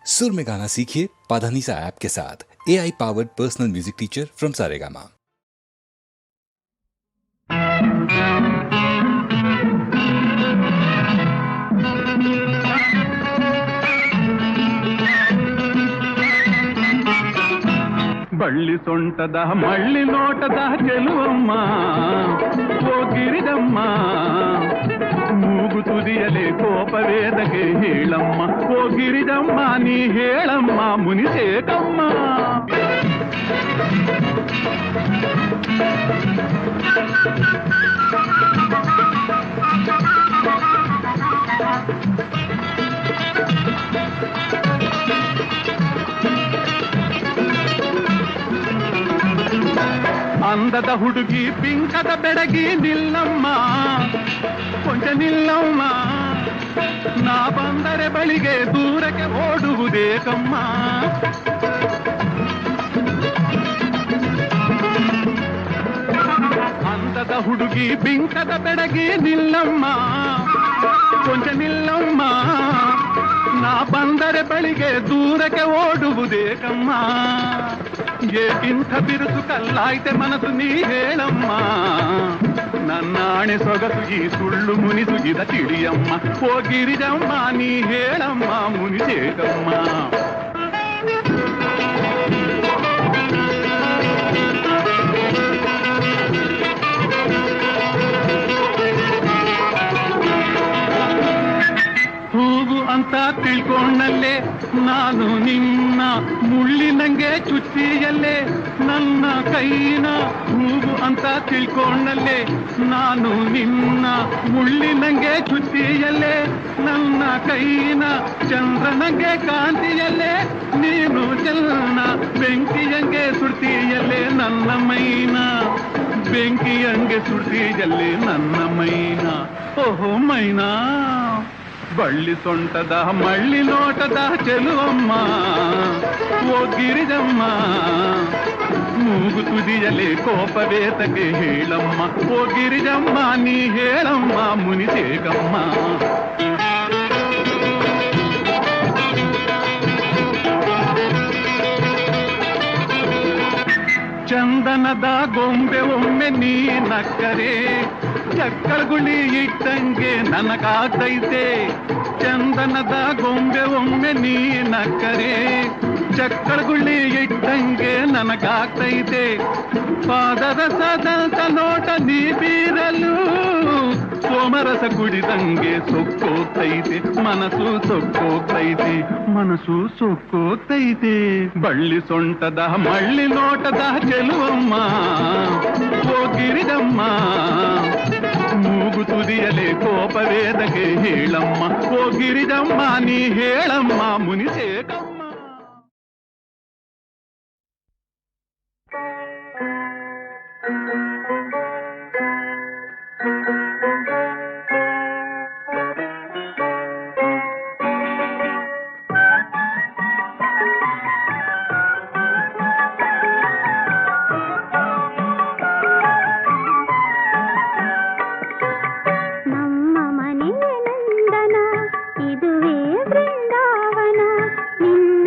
सुर में गाना सीखिए पाधानीसा ऐप के साथ। AI powered personal music teacher from Saregama. ಬಳ್ಳಿ ಸೊಂಟದ ಮಳ್ಳಿ ನೋಟದ ಚೆಲುವಮ್ಮ ಓ ಗಿರಿಜಮ್ಮ, ಮೂಗು ತುದಿಯಲೆ ಕೋಪವೇದಕ್ಕೆ ಹೇಳಮ್ಮ ಓ ಗಿರಿಜಮ್ಮ, ನೀ ಹೇಳಮ್ಮ ಮುನಿಸೇಕಮ್ಮ. ಅಂದದ ಹುಡುಗಿ ಪಿಂಕದ ಬೆಡಗಿ ನಿಲ್ಲಮ್ಮ, ಕೊಂಚ ನಿಲ್ಲಮ್ಮ, ನಾ ಬಂದರೆ ಬಳಿಗೆ ದೂರಕ್ಕೆ ಓಡುವುದೇಕಮ್ಮ. ಅಂದದ ಹುಡುಗಿ ಪಿಂಕದ ಬೆಡಗಿ ನಿಲ್ಲಮ್ಮ, ಕೊಂಚ ನಿಲ್ಲಮ್ಮ, ನಾ ಬಂದರೆ ಬಳಿಗೆ ದೂರಕ್ಕೆ ಓಡುವುದೇಕಮ್ಮ. ಏಕಿಂಥ ಬಿರುಸು ಕಲ್ಲಾಯ್ತೆ ಮನಸ್ಸು ನೀ ಹೇಳಮ್ಮ, ನನ್ನಾಣೆ ಸೊಗಸು ಈ ಸುಳ್ಳು ಮುನಿಸು ಇದ ತಿಳಿಯಮ್ಮ ಓ ಗಿರಿಜಮ್ಮ, ನೀ ಹೇಳಮ್ಮ ಮುನಿಸೇಕಮ್ಮ. ಹೂವು ಅಂತ ತಿಳ್ಕೊಂಡಲ್ಲೇ ನಾನು ನಿನ್ನ ಮುಳ್ಳಿನಂಗೆ ಚುಚ್ಚಿಯಲ್ಲೇ ನನ್ನ ಕೈನ. ಹೂವು ಅಂತ ತಿಳ್ಕೊಂಡಲ್ಲೇ ನಾನು ನಿನ್ನ ಮುಳ್ಳಿನಂಗೆ ಚುಚ್ಚಿಯಲ್ಲೇ ನನ್ನ ಕೈನ. ಚಂದ್ರನಂಗೆ ಕಾಂತಿಯಲ್ಲೇ ನೀನು ಚೆನ್ನ, ಬೆಂಕಿಯಂಗೆ ಸುಡ್ತಿಯಲ್ಲೇ ನನ್ನ ಮೈನ. ಬೆಂಕಿಯಂಗೆ ಸುಡ್ತಿಯಲ್ಲೇ ನನ್ನ ಮೈನ. ಓಹೋ ಮೈನಾ, ಬಳ್ಳಿ ಸೊಂಟದ ಮಳ್ಳಿ ನೋಟದ ಚೆಲುವಮ್ಮ ಓ ಗಿರಿಜಮ್ಮ, ಮೂಗು ತುದಿಯಲೆ ಕೋಪವೇತಕ್ಕೆ ಹೇಳಮ್ಮ ಓ ಗಿರಿಜಮ್ಮ, ನೀ ಹೇಳಮ್ಮ ಮುನಿಸೇಕಮ್ಮ. ಚಂದನದ ಗೊಂಬೆ ಒಮ್ಮೆ ನೀ ನಕ್ಕರೆ, ಚಕ್ಕಳಗುಳಿ ಇಟ್ಟಂಗೆ ನನಗಾಗ್ತೈತೆ. ಚಂದನದ ಗೊಂಬೆ ಒಮ್ಮೆ ನೀ ನಕ್ಕರೆ, ಚಕ್ಕಳಗುಳಿ ಇಟ್ಟಂಗೆ ನನಗಾಗ್ತೈತೆ. ಪಾದರಸದಂತ ನೋಟ ನೀ ಬೀರಲು, ಸೋಮರಸ ಕುಡಿದಂಗೆ ಸೊಕ್ಕೋಗ್ತೈತೆ ಮನಸ್ಸು, ಸೊಕ್ಕೋಗ್ತೈತೆ ಮನಸ್ಸು, ಸೊಕ್ಕೋಗ್ತೈತೆ. ಬಳ್ಳಿ ಸೊಂಟದ ಮಳ್ಳಿ ನೋಟದ ಚೆಲುವಮ್ಮ ಓ ಗಿರಿಜಮ್ಮ, ಮೂಗು ತುದಿಯಲೆ ಕೋಪವೇದಕ್ಕೆ ಹೇಳಮ್ಮ ಓ ಗಿರಿಜಮ್ಮ, ನೀ ಹೇಳಮ್ಮ ಮುನಿಸೇಕಮ್ಮ. ನಿನ್ನ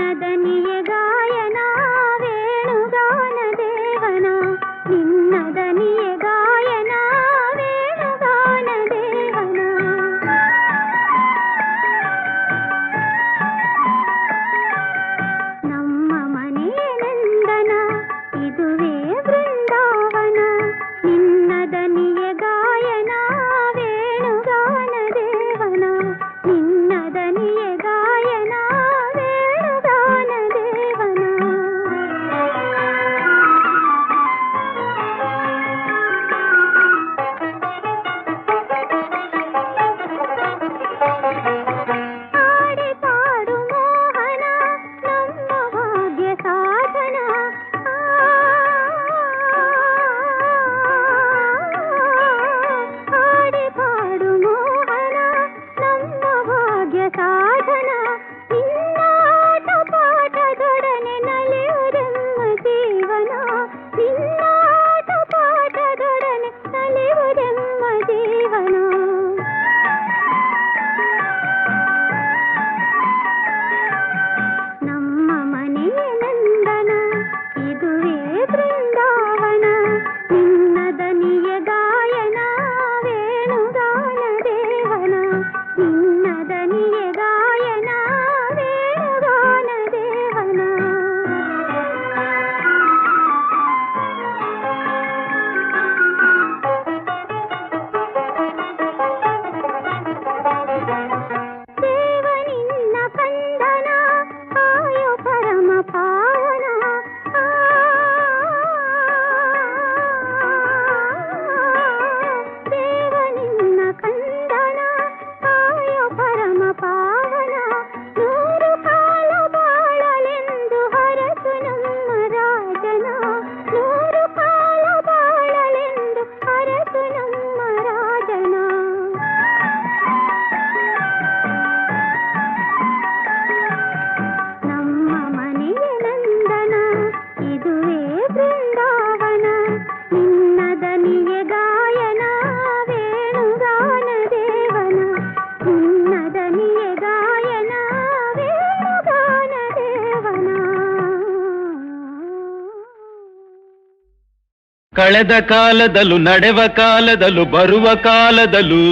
ಕಳೆದ ಕಾಲದಲ್ಲೂ ನಡೆವ ಕಾಲದಲ್ಲೂ ಬರುವ ಕಾಲದಲ್ಲೂ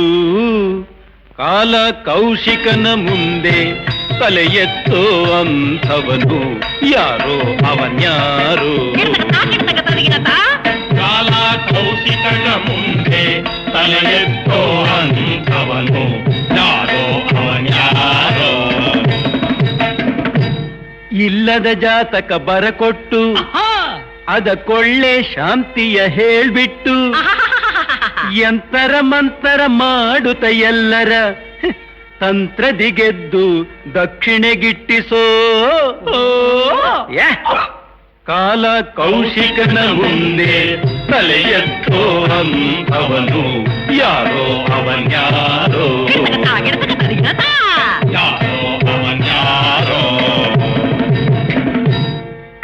ಕಾಲ ಕೌಶಿಕನ ಮುಂದೆ ತಲೆ ಎತ್ತೋ ಅಂಥವನು ಯಾರೋ ಅವನ್ಯಾರೋ. ಕಾಲ ಕೌಶಿಕನ ಮುಂದೆ ತಲೆ ಎತ್ತೋ ಅಂಥವನು ಯಾರೋ ಅವನ್ಯಾರೋ. ಇಲ್ಲದ ಜಾತಕ ಬರಕೊಟ್ಟು ಅದಕ್ಕೊಳ್ಳೆ ಶಾಂತಿಯ ಹೇಳ್ಬಿಟ್ಟು ಯಂತರ ಮಂತರ ಮಾಡುತ್ತ ಎಲ್ಲರ ತಂತ್ರದಿಗೆದ್ದು ದಕ್ಷಿಣೆಗಿಟ್ಟಿಸೋ ಕಾಲ ಕೌಶಿಕನ ಮುಂದೆ ತಲೆ ಎತ್ತೋ ಅಂಥವನು ಯಾರೋ ಅವನ್ಯಾರೋ. ಯಾರೋ ಅವನ್ಯಾರೋ.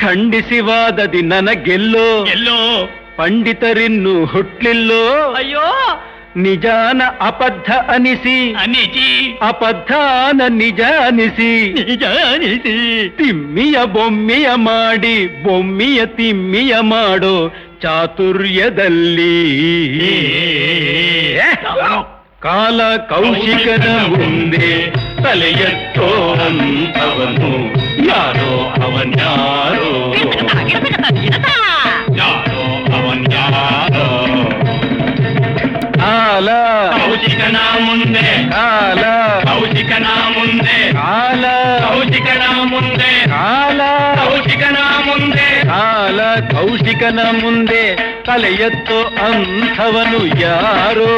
ಖಂಡಿಸಿ ವಾದದಿ ನನಗೆಲ್ಲೋ ಎಲ್ಲೋ ಪಂಡಿತರಿನ್ನು ಹುಟ್ಲಿಲ್ಲೋ. ಅಯ್ಯೋ ನಿಜಾನ ಅಬದ್ಧ ಅನಿಸಿ ಅಬದ್ಧಾನ ನಿಜ ಅನಿಸಿ ತಿಮ್ಮಿಯ ಬೊಮ್ಮಿಯ ಮಾಡಿ ಬೊಮ್ಮಿಯ ತಿಮ್ಮಿಯ ಮಾಡೋ ಚಾತುರ್ಯದಲ್ಲಿ ಕಾಲ ಕೌಶಿಕನ ಮುಂದೆ ತಲೆ ಎತ್ತೋ ಅಂಥವನು ಯಾರೋ ಅವನ್ಯಾರೋ. ಯಾರೋ ಅವನ್ಯಾರೋ. ಕಾಲ ಕೌಶಿಕನ ಮುಂದೆ ಕಾಲ ಕೌಶಿಕನ ಮುಂದೆ ಕಾಲ ಕೌಶಿಕನ ಮುಂದೆ ಕಾಲ ಕೌಶಿಕನ ಮುಂದೆ ಕಾಲ ಕೌಶಿಕನ ಮುಂದೆ ತಲೆ ಎತ್ತೋ ಅಂಥವನು ಯಾರೋ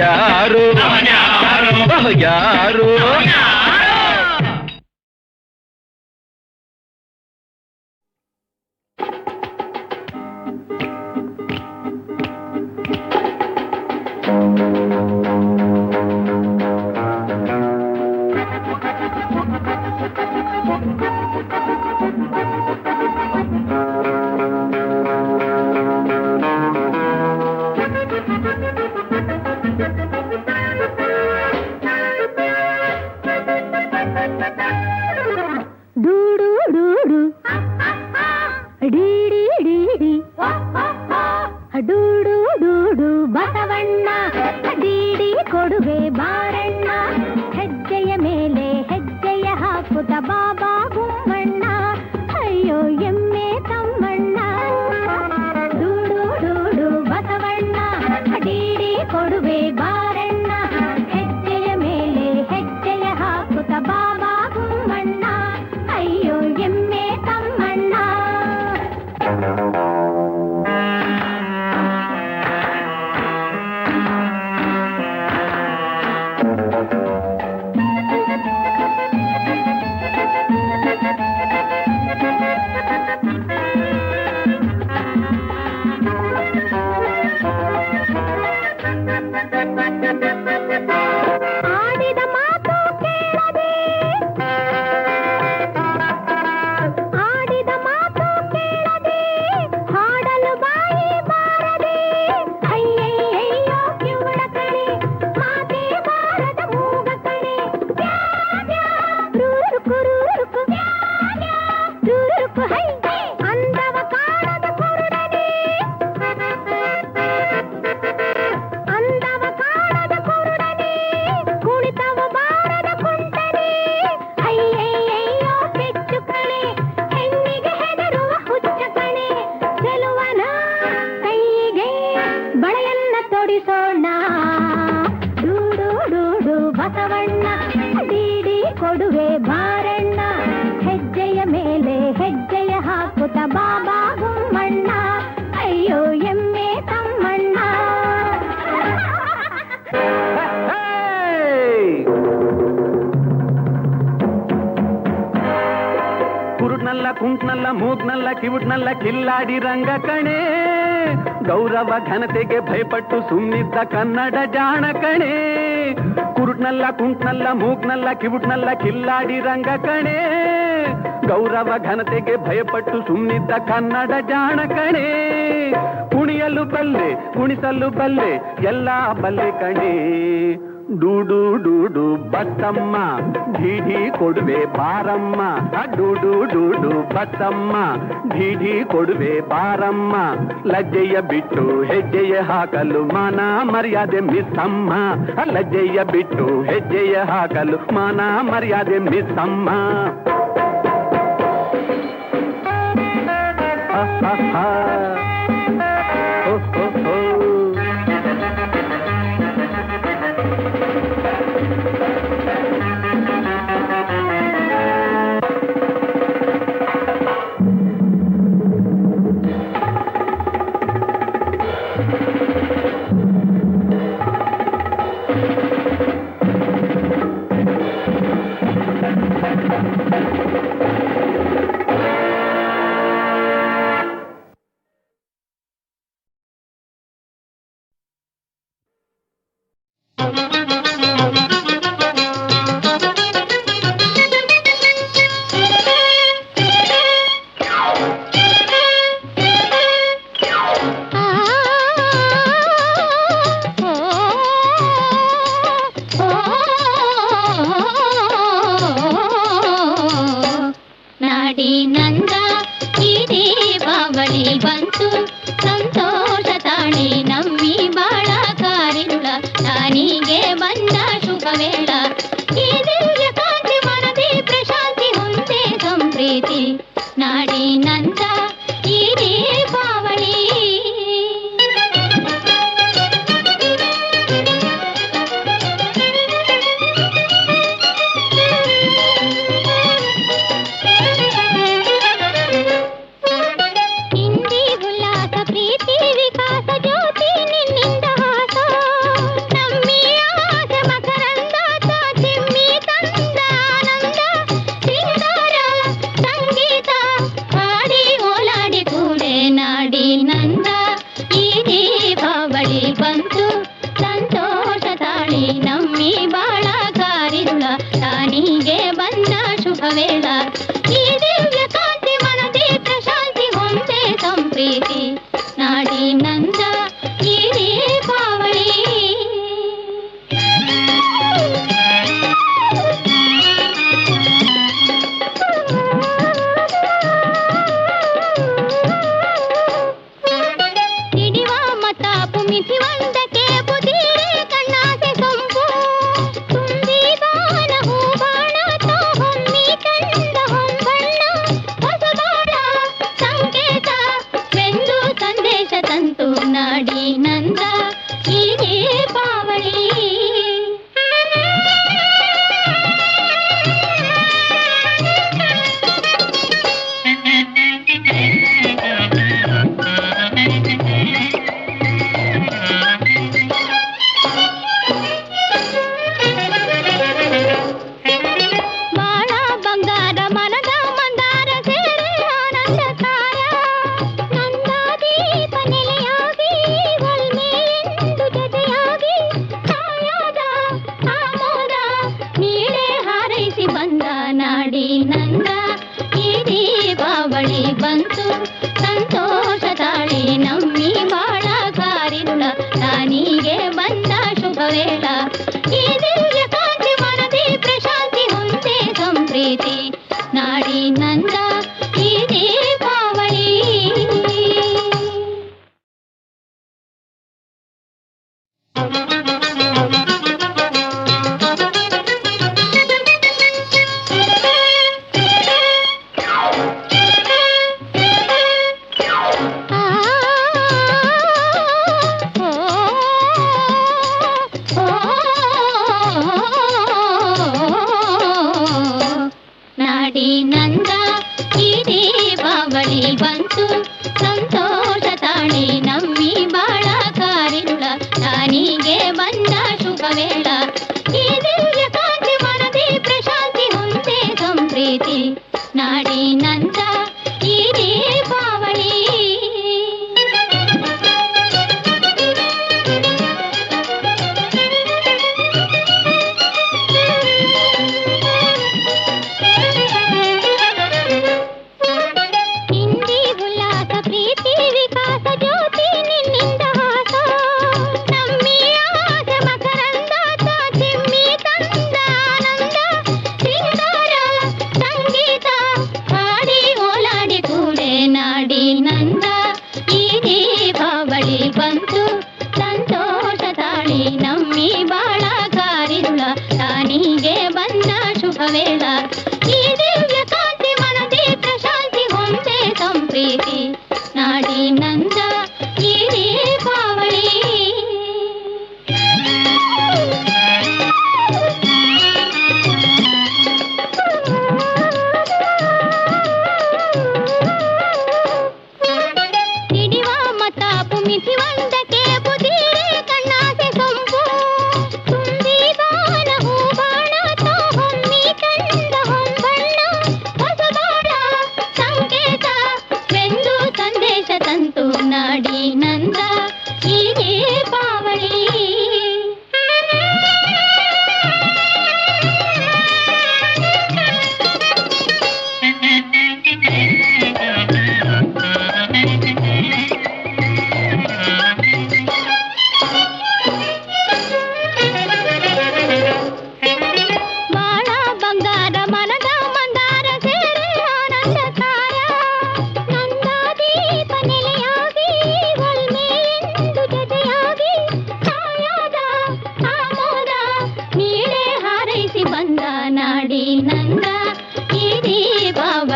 ಯಾರೋ ಯಾರೋ ಯಾರೋ. ಕುಂಟ್ನಲ್ಲ ಮೂಗ್ನಲ್ಲ ಕಿವುಟ್ನಲ್ಲ ಕಿಲ್ಲಾಡಿ ರಂಗ ಕಣೆ, ಗೌರವ ಘನತೆಗೆ ಭಯಪಟ್ಟು ಸುಮ್ನಿದ್ದ ಕನ್ನಡ ಜಾಣ ಕಣೆ. ಕುರುಟ್ನಲ್ಲ ಕುಂಟ್ನಲ್ಲ ಮೂಗ್ನಲ್ಲ ಕಿವುಟ್ನಲ್ಲ ಕಿಲ್ಲಾಡಿ ರಂಗ ಕಣೆ, ಗೌರವ ಘನತೆಗೆ ಭಯಪಟ್ಟು ಸುಮ್ನಿದ್ದ ಕನ್ನಡ ಜಾಣ ಕಣೆ. ಕುಣಿಯಲು ಬಲ್ಲೆ ಕುಣಿಸಲು ಬಲ್ಲೆ ಎಲ್ಲ ಬಲ್ಲೆ ಕಣೆ, ಡೂಡು ಡೂಡು ಬತ್ತಮ್ಮ ಢೀಢಿ ಕೊಡುವೆ ಬಾರಮ್ಮ ಡೂಡು ಡೂಡು ಬತ್ತಮ್ಮ ಢೀಢಿ ಕೊಡುವೆ ಬಾರಮ್ಮ ಲಜ್ಜೆಯ ಬಿಟ್ಟು ಹೆಜ್ಜೆಯ ಹಾಕಲು ಮಾನ ಮರ್ಯಾದೆ ಮಿಸ್ಸಮ್ಮ ಲಜ್ಜೆಯ ಬಿಟ್ಟು ಹೆಜ್ಜೆಯ ಹಾಕಲು ಮಾನ ಮರ್ಯಾದೆ ಮಿಸ್ಸಮ್ಮ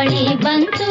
ಮಳೆ ಬಂತು